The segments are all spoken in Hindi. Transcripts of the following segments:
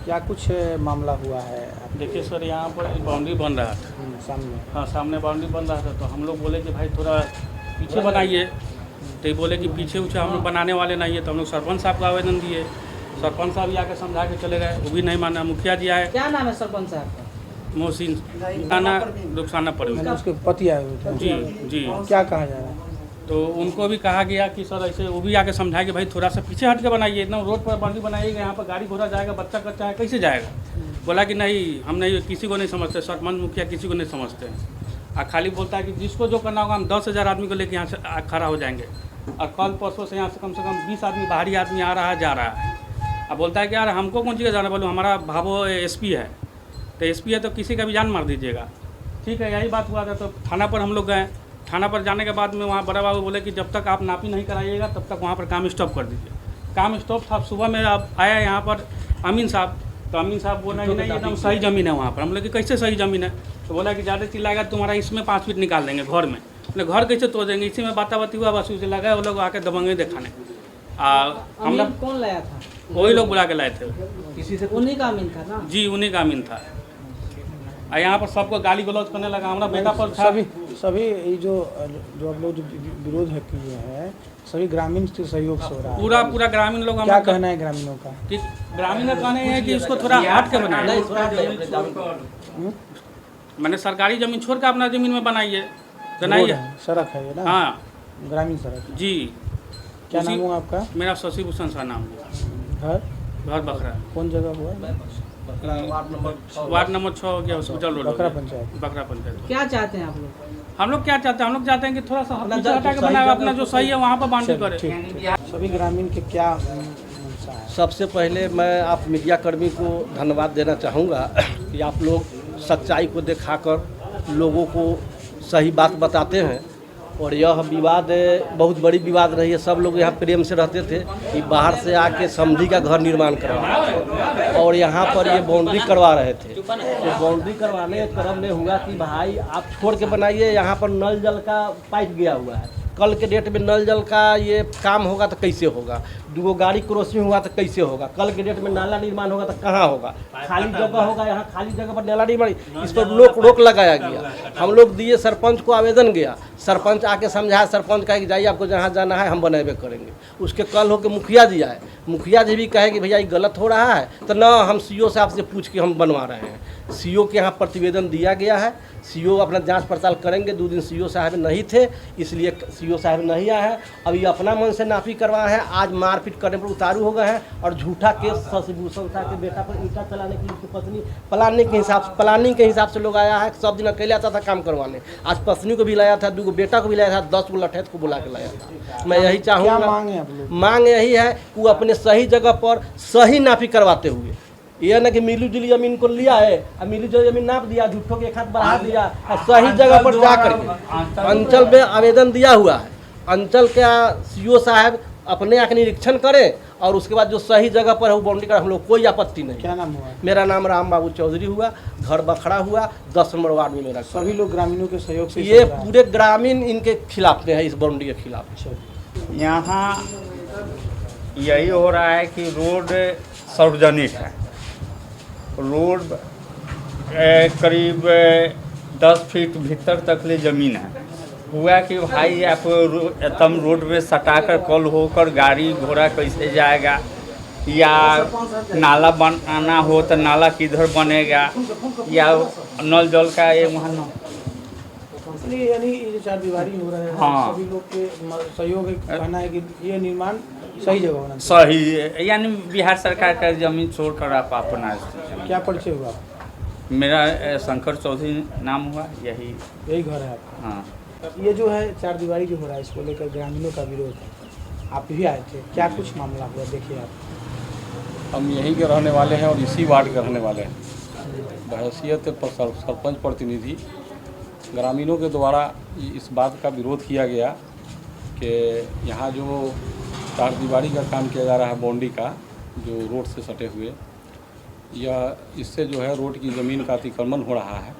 क्या कुछ मामला हुआ है? देखिए सर, यहाँ पर बाउंड्री बन रहा था। सामने। हाँ, सामने बाउंड्री बन रहा था, तो हम लोग बोले कि भाई थोड़ा पीछे बनाइए। तो ये बोले कि पीछे उछे हम लोग बनाने वाले नहीं है। तो हम लोग सरपंच साहब को आवेदन दिए। सरपंच साहब आके समझा के चले गए, वो भी नहीं माना। मुखिया जी आए। क्या नाम है सरपंच साहब का? मोहसिन थाना रुखसाना मैंने पर। उसके पति आए हुए थे। जी जी। क्या कहा जा रहा है? तो उनको भी कहा गया कि सर ऐसे, वो भी आके समझाए कि भाई थोड़ा सा पीछे हट के बनाइए, एकदम रोड पर बाउंड्री बनाइएगा, यहाँ पर गाड़ी घोड़ा जाएगा, बच्चा कच्चा है, कैसे जाएगा। बोला कि नहीं, हम नहीं, किसी को नहीं समझते, सरपंच मुखिया किसी को नहीं समझते हैं। खाली बोलता है कि जिसको जो करना होगा हम 10,000 आदमी को लेकर यहाँ से खड़ा हो जाएंगे। और कल परसों से यहाँ से कम 20 आदमी, बाहरी आदमी आ रहा है, जा रहा है। अब बोलता है कि यार हमको कौन चीज़ जाना, बोलो हमारा भावो एसपी है, तो एसपी है तो किसी का भी जान मार दीजिएगा। ठीक है, यही बात हुआ था। तो थाना पर हम लोग गए। थाना पर जाने के बाद में वहाँ बड़ा बाबू बोले कि जब तक आप नापी नहीं कराइएगा तब तक वहाँ पर काम स्टॉप कर दीजिए। काम स्टॉप था। सुबह में अब आया यहाँ पर अमीन साहब, तो अमीन साहब बोला कि नहीं एकदम सही ज़मीन है वहाँ पर। हम लोग कि कैसे सही ज़मीन है? तो बोला कि ज़्यादा चिल्लाएगा तुम्हारा इसमें 5 फीट निकाल देंगे घर में। बोले घर कैसे तोड़ देंगे? इसी में बाताबाती हुआ, बस उसे लगा वो लोग आके दबंगे दिखाने। हम लोग कौन लाया था? वही लोग बुला के लाए थे। किसी से उन्हीं का अमीन था ना? जी, उन्हीं का अमीन था। यहाँ पर सबको गाली गलौज करने लगा। हमारा बेटा पर था। सभी ये जो आप लोग जो विरोध है किए हैं, सभी ग्रामीण के सहयोग से हो रहा है। पूरा ग्रामीण लोग। क्या कहना है ग्रामीणों का? कि ग्रामीण का कहना है कि उसको थोड़ा हट के बनाए। मैंने सरकारी जमीन छोड़ के अपना जमीन में बनाइए, बनाइए। सड़क है ये ना? हाँ, ग्रामीण सड़क जी। क्या नाम हुआ आपका? मेरा शशि भूषण सा नाम है। घर बखरा। कौन जगह हुआ? वार्ड नंबर 6 हो गया, हॉस्पिटल रोड, बखरा पंचायत। बखरा पंचायत। क्या चाहते हैं आप लोग? हम लोग क्या चाहते हैं? हम लोग चाहते हैं कि थोड़ा सा पीछे हटा के बनाए, अपना जो सही है वहाँ पर बाउंड्री करे। सभी ग्रामीण के क्या मंशा है? सबसे पहले मैं आप मीडिया कर्मी को धन्यवाद देना चाहूँगा कि आप लोग सच्चाई को दिखाकर लोगों को सही बात बताते हैं। और यह विवाद बहुत बड़ी विवाद रही है। सब लोग यहाँ प्रेम से रहते थे कि बाहर से आके समधी का घर निर्माण करवा, और यहाँ पर ये बाउंड्री करवा रहे थे। तो बाउंड्री करवाने क्रम में हुआ कि भाई आप छोड़ के बनाइए, यहाँ पर नल जल का पाइप गया हुआ है। कल के डेट में नल जल का ये काम होगा तो कैसे होगा? 2 गाड़ी क्रॉसिंग हुआ तो कैसे होगा? कल के डेट में नाला निर्माण होगा तो कहाँ होगा? खाली जगह होगा, यहाँ खाली जगह पर नाला निर्माण, इस पर रोक लगाया गया। हम लोग दिए, सरपंच को आवेदन गया, सरपंच आके समझाया। सरपंच कहे कि जाइए, आपको जहाँ जाना है हम बनावे करेंगे। उसके कल होकर मुखिया जी आए। मुखिया जी भी कहे कि भैया ये गलत हो रहा है, तो ना हम सीओ साहब से पूछ के हम बनवा रहे हैं। सीओ के यहाँ प्रतिवेदन दिया गया है। सीओ अपना जांच पड़ताल करेंगे। 2 दिन सीओ साहब नहीं थे, इसलिए सीओ साहब नहीं आए हैं। अब ये अपना मन से नापी करवाए हैं। आज मारपीट करने पर उतारू हो गए हैं, और झूठा केस शशि भूषण साहब के बेटा पर ईंटा चलाने की उसकी पत्नी प्लानिंग के हिसाब से लोग आया है। सब दिन अकेले आता था काम करवाने, आज पत्नी को भी लाया था, 2 बेटा को भी लाया था, 10 गो लठैत को बुला के लाया था। मैं यही चाहूँगा, मांग यही है कि वो अपने सही जगह पर सही नापी करवाते हुए, ये ना कि मिली जुली जमीन को लिया है और मिली जुली जमीन नाप दिया, झूठों के 1 हाथ बढ़ा दिया, और सही जगह पर जा करके अंचल में आवेदन दिया हुआ है। अंचल का सीओ साहब अपने आके निरीक्षण करें, और उसके बाद जो सही जगह पर है वो बाउंड्री का हम लोग कोई आपत्ति नहीं। क्या नाम हुआ? मेरा नाम राम बाबू चौधरी हुआ, घर बखरा हुआ, 10 नंबर वार्ड में मेरा। सभी लोग ग्रामीणों के सहयोग से ये पूरे ग्रामीण इनके खिलाफ में है, इस बाउंड्री के खिलाफ। यहाँ यही हो रहा है कि रोड सार्वजनिक है। रोड करीब 10 फीट भीतर तक ले ज़मीन है। हुआ कि भाई आप एकदम रोड में सटाकर कल होकर गाड़ी घोड़ा कैसे जाएगा, या नाला बनाना हो तो नाला किधर बनेगा, या नल जल का ये वहाँ यानी ये 4 दीवारी हो रहा है। हाँ। सभी लोग के सहयोग कहना है कि ये निर्माण सही जगह होना सही, यानी बिहार सरकार का जमीन छोड़कर आप अपना। क्या परिचय हुआ? मेरा शंकर चौधरी नाम हुआ। यही घर है आपका? हाँ। ये जो है 4 दीवारी जो हो रहा है, इसको लेकर ग्रामीणों का विरोध है। आप भी आए थे, क्या कुछ मामला हुआ? देखिए आप। हम यहीं के रहने वाले हैं और इसी वार्ड के रहने वाले हैं। बहैसियत सरपंच प्रतिनिधि ग्रामीणों के द्वारा इस बात का विरोध किया गया कि यहाँ जो 4 दीवारी का काम किया जा रहा है, बाउंड्री का, जो रोड से सटे हुए, यह इससे जो है रोड की ज़मीन का अतिक्रमण हो रहा है।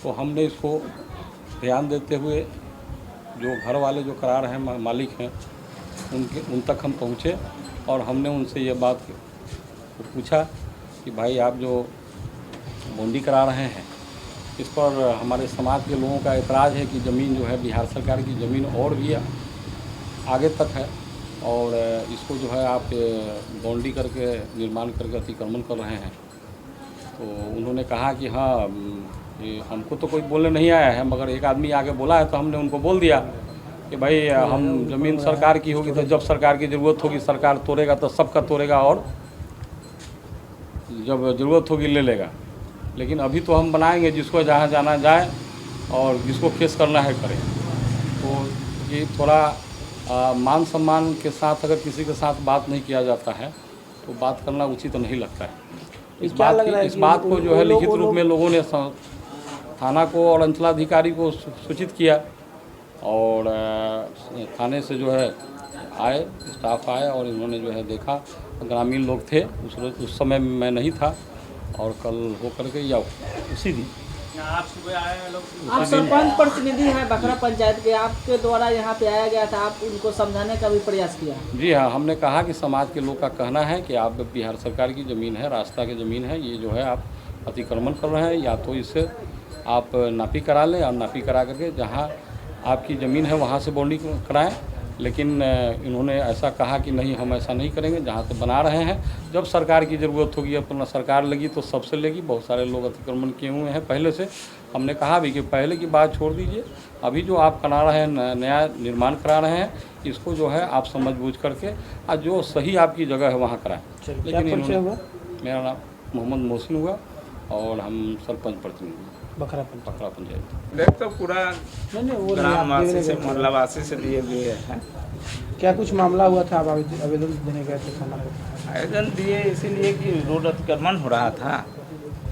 तो हमने इसको ध्यान देते हुए जो घर वाले जो करा रहे हैं, मालिक हैं, उन तक हम पहुँचे और हमने उनसे ये बात पूछा कि भाई आप जो बॉन्डी करा रहे हैं इस पर हमारे समाज के लोगों का एतराज़ है कि ज़मीन जो है बिहार सरकार की ज़मीन और भी आगे तक है और इसको जो है आप बाउंड्री करके निर्माण करके अतिक्रमण कर रहे हैं। तो उन्होंने कहा कि हाँ ये हमको तो कोई बोलने नहीं आया है, मगर एक आदमी आगे बोला है तो हमने उनको बोल दिया कि भाई हम ज़मीन सरकार की होगी तो जब सरकार की ज़रूरत होगी सरकार तोड़ेगा तो सबका तोड़ेगा और जब ज़रूरत होगी ले लेगा। लेकिन अभी तो हम बनाएंगे, जिसको जहाँ जाना जाए और जिसको केस करना है करें। तो ये थोड़ा मान सम्मान के साथ अगर किसी के साथ बात नहीं किया जाता है तो बात करना उचित नहीं लगता है। इस बात को जो है लिखित रूप में लोगों ने थाना को और अंचलाधिकारी को सूचित किया और थाने से जो है आए, स्टाफ आए और इन्होंने जो है देखा। ग्रामीण लोग थे उस समय मैं नहीं था और कल हो करके या उसी दिन आप सुबह आए हैं लोग। आप सरपंच प्रतिनिधि हैं बखरा पंचायत के, आपके द्वारा यहाँ पे आया गया था, आप उनको समझाने का भी प्रयास किया? जी हाँ, हमने कहा कि समाज के लोग का कहना है कि आप बिहार सरकार की ज़मीन है, रास्ता की ज़मीन है, ये जो है आप अतिक्रमण कर रहे हैं, या तो इससे आप नापी करा लें और नापी करा करके जहाँ आपकी ज़मीन है वहाँ से बाउंड्री कराएं। लेकिन इन्होंने ऐसा कहा कि नहीं हम ऐसा नहीं करेंगे, जहाँ से बना रहे हैं जब सरकार की ज़रूरत होगी, अपना सरकार लेगी तो सबसे लेगी। बहुत सारे लोग अतिक्रमण किए हुए हैं पहले से। हमने कहा भी कि पहले की बात छोड़ दीजिए, अभी जो आप करा रहे हैं नया निर्माण करा रहे हैं इसको जो है आप समझ बूझ करके और जो सही आपकी जगह है वहाँ कराएँ। लेकिन मेरा नाम मोहम्मद मोहसिन हुआ और हम सरपंच प्रतिनिधि बखरा पंचायत। देख तो पूरा ग्रामवासी से मोहल्लावासी से लिए हुए हैं। क्या कुछ मामला हुआ था? आप आवेदन देने गए थे थाना पर? आवेदन दिए इसीलिए कि रोड अतिक्रमण हो रहा था,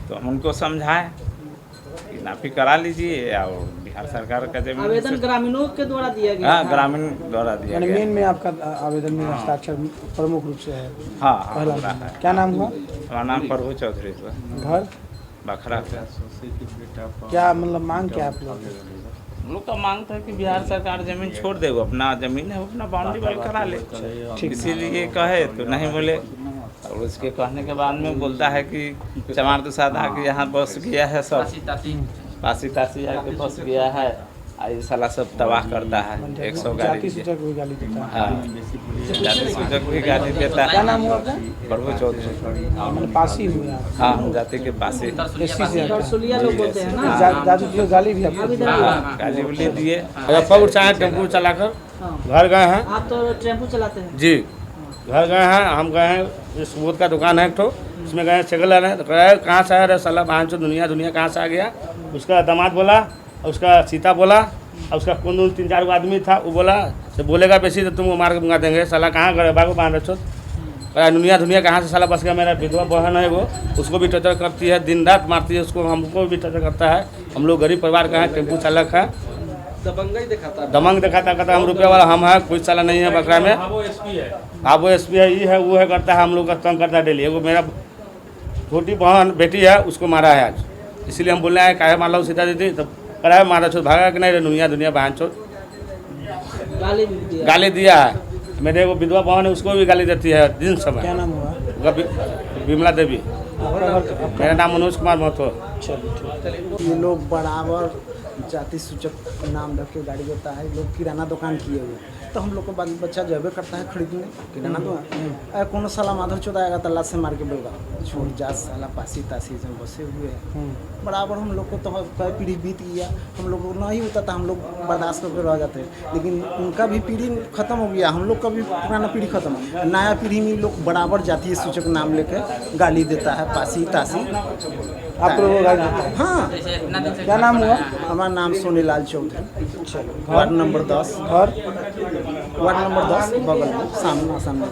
तो हम उनको समझाएं कि नापी करा लीजिए और बिहार सरकार का जमीन। आवेदन ग्रामीणों के द्वारा दिया गया? हाँ, ग्रामीण द्वारा दिया गया। मेन में आपका आवेदन में हस्ताक्षर प्रमुख रूप से है? हाँ, पहला है। क्या नाम हुआ? हमारा नाम प्रभु चौधरी हुआ, घर बखरा का। क्या मतलब मांग क्या आप लोग? हम लोग का मांग था कि बिहार सरकार जमीन छोड़ दे, वो अपना जमीन है वो अपना बाउंड्री वाल करा ले, इसीलिए कहे तो नहीं बोले। और उसके कहने के बाद में बोलता है कि चमार दुसाद आके यहाँ बस गया है, सब पासी तासी आके बस गया है, ये साला सब तबाह करता है। 100 गाली सूचक भी गाली देता है। हाँ, जाति सूचक भी गाली देता है। क्या नाम हुआ आपका? प्रभु चौधरी। मैंने पासी हुए आप? हाँ, हम जाति के पास ही। एससी से तरसुलिया लोग बोलते हैं ना। जादू गाली भी आपको? गाली उली दिए। मुजफ्फरपुर से आए टेम्पू चलाकर घर गए हैं। आप तो टेम्पू चलाते हैं? जी, घर गए हैं। हम गए हैं, सबूत का दुकान है एक ठो, उसमें गए चेक लेने। तो कहे कहाँ से आया रे साला, बहन चो दुनिया कहाँ से आ गया। उसका दामाद बोला, उसका सीता बोला, और उसका कौन 3-4 आदमी था, वो बोला तो बोलेगा बेसी तो तुमको मार के मंगा देंगे। साला कहाँ गए बागो बांध रचो, दुनिया कहाँ से साला बस गया। मेरा विधवा बहन है वो, उसको भी टर्चर करती है, दिन रात मारती है उसको, हमको भी टर्चर करता है। हम लोग गरीब परिवार का है, टेम्पू चालक है, दबंग दिखाता कहता हम रुपये वाला हम है, कोई साला नहीं है बकरा में। वो एसपी है, हाँ वो एसपी है, ये है वो है करता है, हम लोग का तंग करता है डेली। वो मेरा छोटी बहन बेटी है, उसको मारा है आज, इसीलिए हम बोल रहे हैं काहे मार लो सीता दीदी। तो करा मारा छो भागा कि नहीं रे, दुनिया बहन छो गाली दिया है। मेरे वो विधवा बहन है, उसको भी गाली देती है दिन समय। क्या नाम हुआ? विमला देवी। मेरा नाम मनोज कुमार महतो। ये लोग बराबर जाति सूचक नाम रख के गाड़ी देता है। लोग किराना दुकान किए हुए, तो हम लोग को बच्चा जबे करता है खरीदने किराना दुकान। कौन साला माधव चौथ आएगा तो लात से मार के बोलेगा छोड़ जा साला, पासी तासी जब बसे हुए हैं। बराबर हम लोग को तो कई पीढ़ी बीत गया, हम लोग को नहीं होता था, हम लोग बर्दाश्त करके रह जाते हैं। लेकिन उनका भी पीढ़ी खत्म हो गया, हम लोग का भी पुराना पीढ़ी खत्म। नया पीढ़ी में लोग बराबर जातीय सूचक नाम लेकर गाली देता है, पासी तासी। आप लोगों को गाली देता है? हाँ। क्या नाम हुआ? हमारा नाम सोनीलाल चौधरी, वार्ड नंबर 10, बगल में सामने।